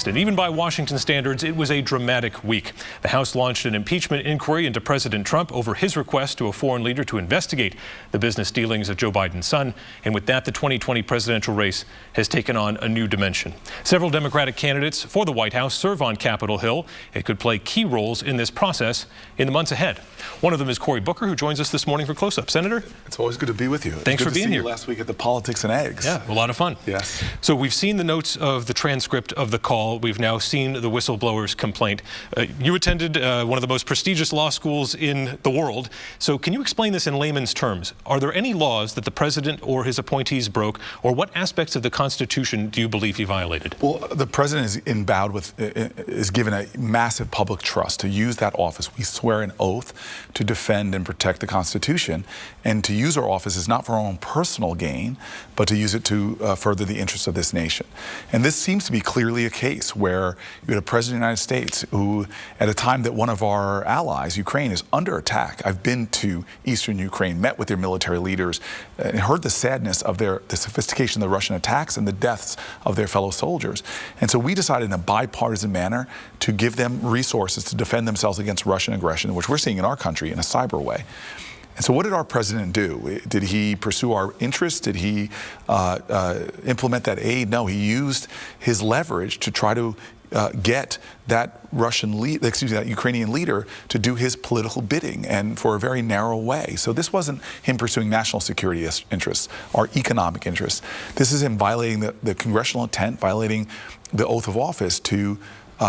announced. And even by Washington standards, it was a dramatic week. The House launched an impeachment inquiry into President Trump over his request to a foreign leader to investigate the business dealings of Joe Biden's son. And with that, the 2020 presidential race has taken on a new dimension. Several Democratic candidates for the White House serve on Capitol Hill. It could play key roles in this process in the months ahead. One of them is Cory Booker, who joins us this morning for Close-Up. Senator? It's always good to be with you. Thanks for being here. Last week at the Politics and Eggs. Yeah, a lot of fun. Yes. So we've seen the notes of the transcript of the call. We've now seen the whistleblower's complaint. You attended one of the most prestigious law schools in the world. So can you explain this in layman's terms? Are there any laws that the president or his appointees broke, or what aspects of the Constitution do you believe he violated? Well, the president is endowed with, is given a massive public trust to use that office. We swear an oath to defend and protect the Constitution, and to use our office is not for our own personal gain, but to use it to further the interests of this nation. And this seems to be clearly a case where you had a president of the United States who, at a time that one of our allies, Ukraine, is under attack. I've been to eastern Ukraine, met with their military leaders, and heard the sadness of the sophistication of the Russian attacks and the deaths of their fellow soldiers. And so we decided in a bipartisan manner to give them resources to defend themselves against Russian aggression, which we're seeing in our country in a cyber way. And so what did our president do? Did he pursue our interests? Did he implement that aid? No, he used his leverage to try to get that that Ukrainian leader to do his political bidding, and for a very narrow way. So this wasn't him pursuing national security interests, our economic interests. This is him violating the congressional intent, violating the oath of office to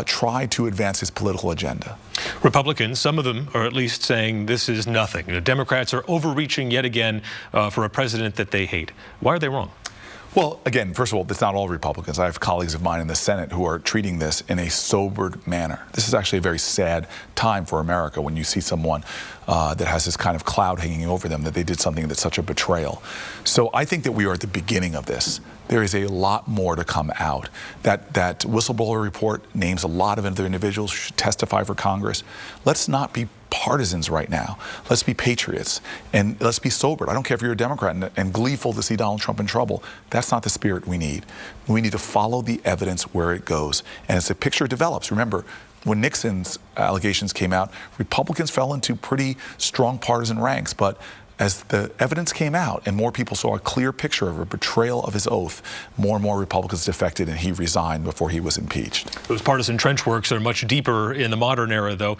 try to advance his political agenda. Republicans, some of them are at least saying this is nothing. The Democrats are overreaching yet again for a president that they hate. Why are they wrong? Well, again, first of all, it's not all Republicans. I have colleagues of mine in the Senate who are treating this in a sobered manner. This is actually a very sad time for America when you see someone that has this kind of cloud hanging over them, that they did something that's such a betrayal. So I think that we are at the beginning of this. There is a lot more to come out. That whistleblower report names a lot of other individuals who should testify for Congress. Let's not be partisans right now. Let's be patriots, and let's be sobered. I don't care if you're a Democrat and gleeful to see Donald Trump in trouble. That's not the spirit we need. We need to follow the evidence where it goes. And as the picture develops, remember, when Nixon's allegations came out, Republicans fell into pretty strong partisan ranks, but as the evidence came out and more people saw a clear picture of a betrayal of his oath, more and more Republicans defected, and he resigned before he was impeached. Those partisan trench works are much deeper in the modern era, though.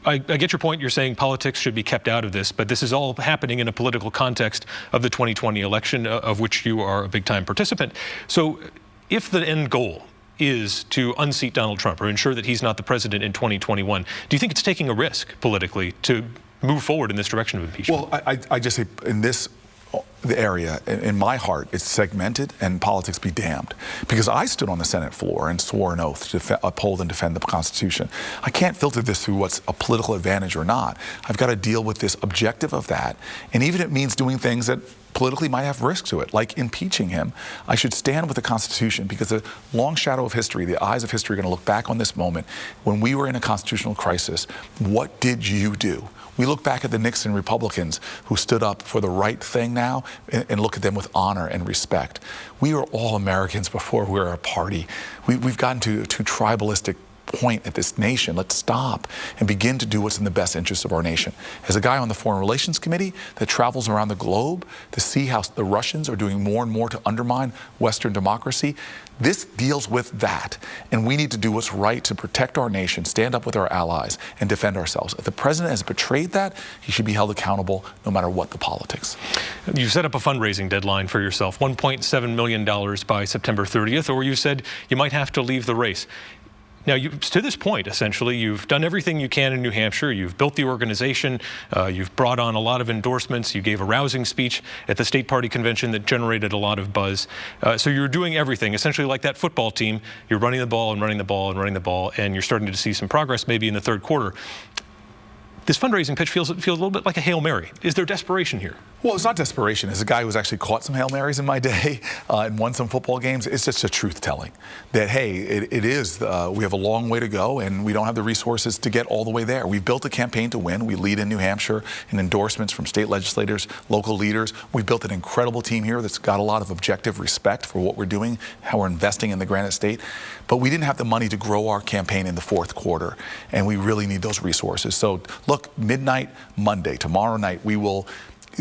I get your point. You're saying politics should be kept out of this, but this is all happening in a political context of the 2020 election, of which you are a big-time participant. So if the end goal is to unseat Donald Trump or ensure that he's not the president in 2021, do you think it's taking a risk politically to move forward in this direction of impeachment? Well, I just say in this area, in my heart, it's segmented, and politics be damned. Because I stood on the Senate floor and swore an oath to uphold and defend the Constitution. I can't filter this through what's a political advantage or not. I've got to deal with this objective of that. And even if it means doing things that politically might have risk to it, like impeaching him, I should stand with the Constitution, because the long shadow of history, the eyes of history are going to look back on this moment. When we were in a constitutional crisis, what did you do? We look back at the Nixon Republicans who stood up for the right thing now and look at them with honor and respect. We are all Americans before we were a party. We've gotten to a too tribalistic point at this nation. Let's stop and begin to do what's in the best interest of our nation. As a guy on the Foreign Relations Committee that travels around the globe to see how the Russians are doing more and more to undermine Western democracy, this deals with that. And we need to do what's right to protect our nation, stand up with our allies, and defend ourselves. If the president has betrayed that, he should be held accountable no matter what the politics. You set up a fundraising deadline for yourself, $1.7 million by September 30th, or you said you might have to leave the race. Now, to this point, essentially, you've done everything you can in New Hampshire. You've built the organization. You've brought on a lot of endorsements. You gave a rousing speech at the state party convention that generated a lot of buzz. So you're doing everything, essentially like that football team. You're running the ball and running the ball and running the ball, and you're starting to see some progress maybe in the third quarter. This fundraising pitch feels a little bit like a Hail Mary. Is there desperation here? Well, it's not desperation. As a guy who's actually caught some Hail Marys in my day and won some football games, it's just a truth telling that, hey, it is, we have a long way to go and we don't have the resources to get all the way there. We've built a campaign to win. We lead in New Hampshire in endorsements from state legislators, local leaders. We've built an incredible team here that's got a lot of objective respect for what we're doing, how we're investing in the Granite State. But we didn't have the money to grow our campaign in the fourth quarter, and we really need those resources. So look, midnight Monday, tomorrow night, we will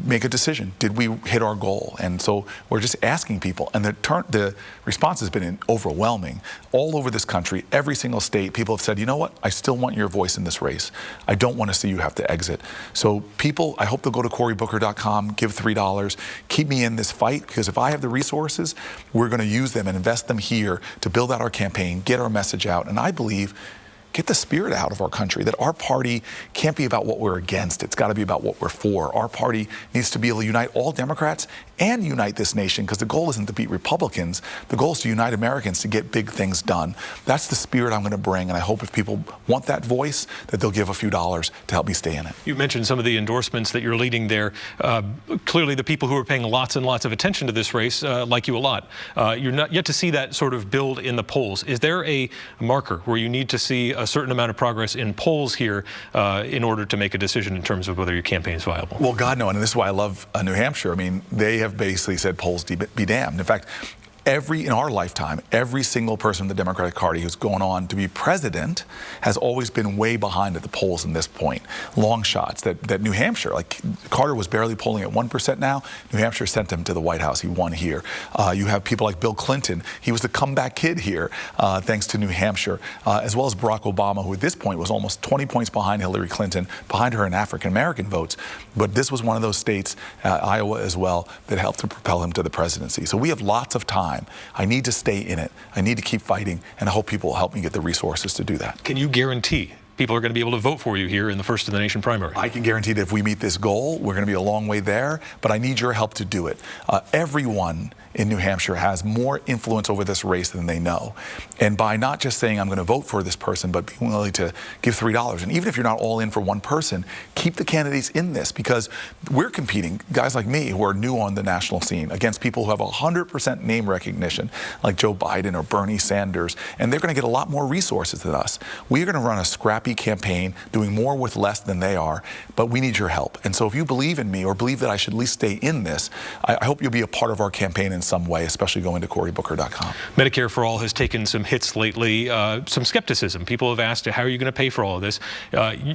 make a decision. Did we hit our goal? And so we're just asking people, and the response has been overwhelming. All over this country, every single state, people have said, you know what, I still want your voice in this race. I don't want to see you have to exit. So people, I hope they'll go to CoryBooker.com, give $3, keep me in this fight, because if I have the resources, we're going to use them and invest them here to build out our campaign, get our message out, and I believe get the spirit out of our country, that our party can't be about what we're against. It's got to be about what we're for. Our party needs to be able to unite all Democrats and unite this nation, because the goal isn't to beat Republicans. The goal is to unite Americans to get big things done. That's the spirit I'm going to bring, and I hope if people want that voice, that they'll give a few dollars to help me stay in it. You mentioned some of the endorsements that you're leading there. Clearly, the people who are paying lots and lots of attention to this race like you a lot. You're not yet to see that sort of build in the polls. Is there a marker where you need to see a certain amount of progress in polls here in order to make a decision in terms of whether your campaign is viable? Well, God, no, and this is why I love New Hampshire. I mean, they have basically said polls be damned. In fact, in our lifetime, every single person in the Democratic Party who's gone on to be president has always been way behind at the polls in this point. Long shots that New Hampshire, like Carter was barely polling at 1% now. New Hampshire sent him to the White House. He won here. You have people like Bill Clinton. He was the comeback kid here, thanks to New Hampshire, as well as Barack Obama, who at this point was almost 20 points behind Hillary Clinton, behind her in African-American votes. But this was one of those states, Iowa as well, that helped to propel him to the presidency. So we have lots of time. I need to stay in it. I need to keep fighting, and I hope people will help me get the resources to do that. Can you guarantee people are going to be able to vote for you here in the First of the Nation primary? I can guarantee that if we meet this goal, we're going to be a long way there, but I need your help to do it. Everyone in New Hampshire has more influence over this race than they know. And by not just saying I'm going to vote for this person, but being willing to give $3, and even if you're not all in for one person, keep the candidates in this, because we're competing, guys like me who are new on the national scene, against people who have 100% name recognition, like Joe Biden or Bernie Sanders, and they're going to get a lot more resources than us. We are going to run a scrappy campaign, doing more with less than they are, but we need your help. And so if you believe in me or believe that I should at least stay in this, I hope you'll be a part of our campaign in some way, especially going to CoryBooker.com. Medicare for All has taken some hits lately, some skepticism. People have asked, how are you going to pay for all of this?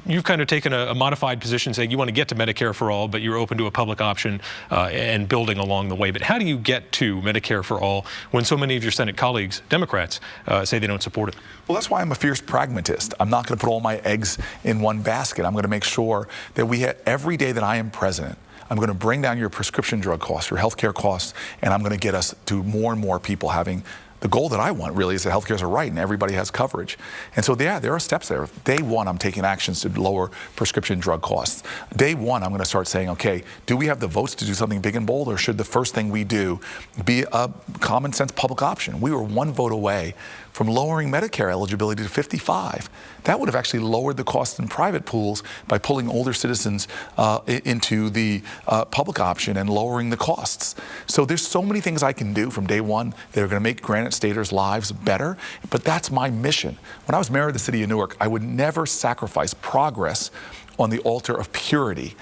You've kind of taken a modified position saying you want to get to Medicare for All, but you're open to a public option and building along the way. But how do you get to Medicare for All when so many of your Senate colleagues, Democrats, say they don't support it? Well, that's why I'm a fierce pragmatist. I'm not going to put all my eggs in one basket. I'm going to make sure that every day that I am president, I'm going to bring down your prescription drug costs, your health care costs, and I'm going to get us to more and more people having the goal that I want, really, is that health care is a right and everybody has coverage. And so, yeah, there are steps there. Day one, I'm taking actions to lower prescription drug costs. Day one, I'm going to start saying, okay, do we have the votes to do something big and bold, or should the first thing we do be a common sense public option? We were one vote away from lowering Medicare eligibility to 55. That would have actually lowered the costs in private pools by pulling older citizens into the public option and lowering the costs. So there's so many things I can do from day one that are going to make Granite Staters' lives better, but that's my mission. When I was mayor of the city of Newark, I would never sacrifice progress on the altar of purity.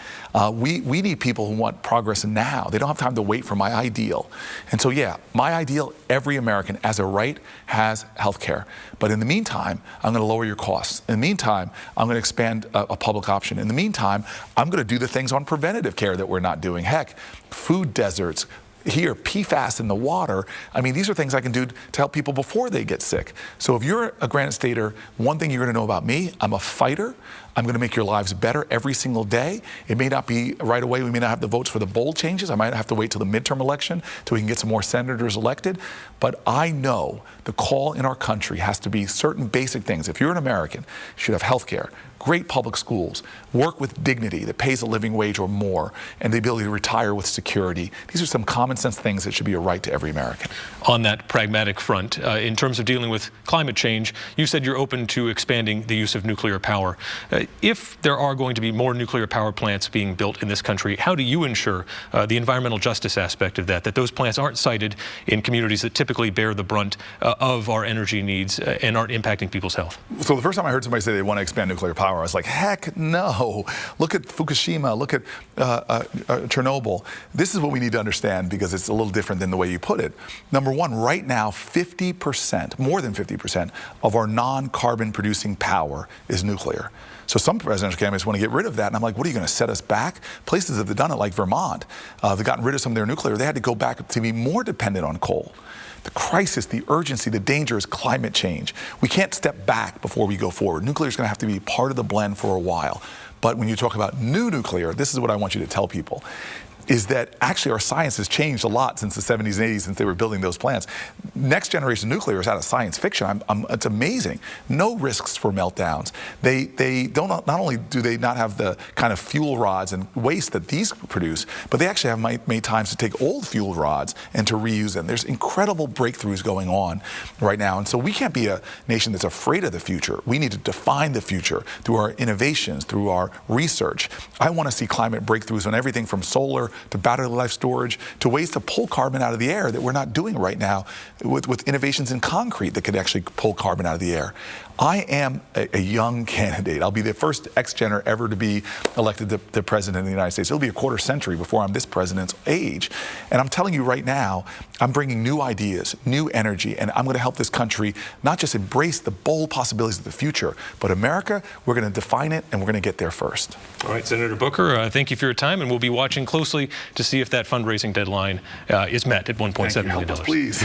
We need people who want progress now. They don't have time to wait for my ideal. And so, yeah, my ideal, every American as a right has health care. But in the meantime, I'm going to lower your costs. In the meantime, I'm going to expand a public option. In the meantime, I'm going to do the things on preventative care that we're not doing. Heck, food deserts, here, PFAS in the water. I mean, these are things I can do to help people before they get sick. So if you're a Granite Stater, one thing you're going to know about me, I'm a fighter. I'm going to make your lives better every single day. It may not be right away. We may not have the votes for the bold changes. I might have to wait till the midterm election till we can get some more senators elected. But I know the call in our country has to be certain basic things. If you're an American, you should have health care, great public schools, work with dignity that pays a living wage or more, and the ability to retire with security. These are some common sense things that should be a right to every American. On that pragmatic front, in terms of dealing with climate change, you said you're open to expanding the use of nuclear power. If there are going to be more nuclear power plants being built in this country, how do you ensure the environmental justice aspect of that those plants aren't sited in communities that typically bear the brunt of our energy needs and aren't impacting people's health? So the first time I heard somebody say they want to expand nuclear power, I was like, heck no. Look at Fukushima, look at Chernobyl. This is what we need to understand because it's a little different than the way you put it. Number one, right now, 50%, more than 50% of our non-carbon producing power is nuclear. So some presidential candidates want to get rid of that, and I'm like, what are you going to set us back? Places that have done it, like Vermont, they've gotten rid of some of their nuclear. They had to go back to be more dependent on coal. The crisis, the urgency, the danger is climate change. We can't step back before we go forward. Nuclear is going to have to be part of the blend for a while. But when you talk about new nuclear, this is what I want you to tell people, is that actually our science has changed a lot since the 70s and 80s, since they were building those plants. Next generation nuclear is out of science fiction. It's amazing. No risks for meltdowns. They don't, not only do they not have the kind of fuel rods and waste that these produce, but they actually have made times to take old fuel rods and to reuse them. There's incredible breakthroughs going on right now. And so we can't be a nation that's afraid of the future. We need to define the future through our innovations, through our research. I want to see climate breakthroughs on everything from solar to battery life storage, to ways to pull carbon out of the air that we're not doing right now with innovations in concrete that could actually pull carbon out of the air. I am a young candidate. I'll be the first ex-gener ever to be elected the president of the United States. It'll be a quarter century before I'm this president's age. And I'm telling you right now, I'm bringing new ideas, new energy, and I'm going to help this country not just embrace the bold possibilities of the future, but America, we're going to define it, and we're going to get there first. All right, Senator Booker, thank you for your time, and we'll be watching closely to see if that fundraising deadline is met at $1.7 million. Please.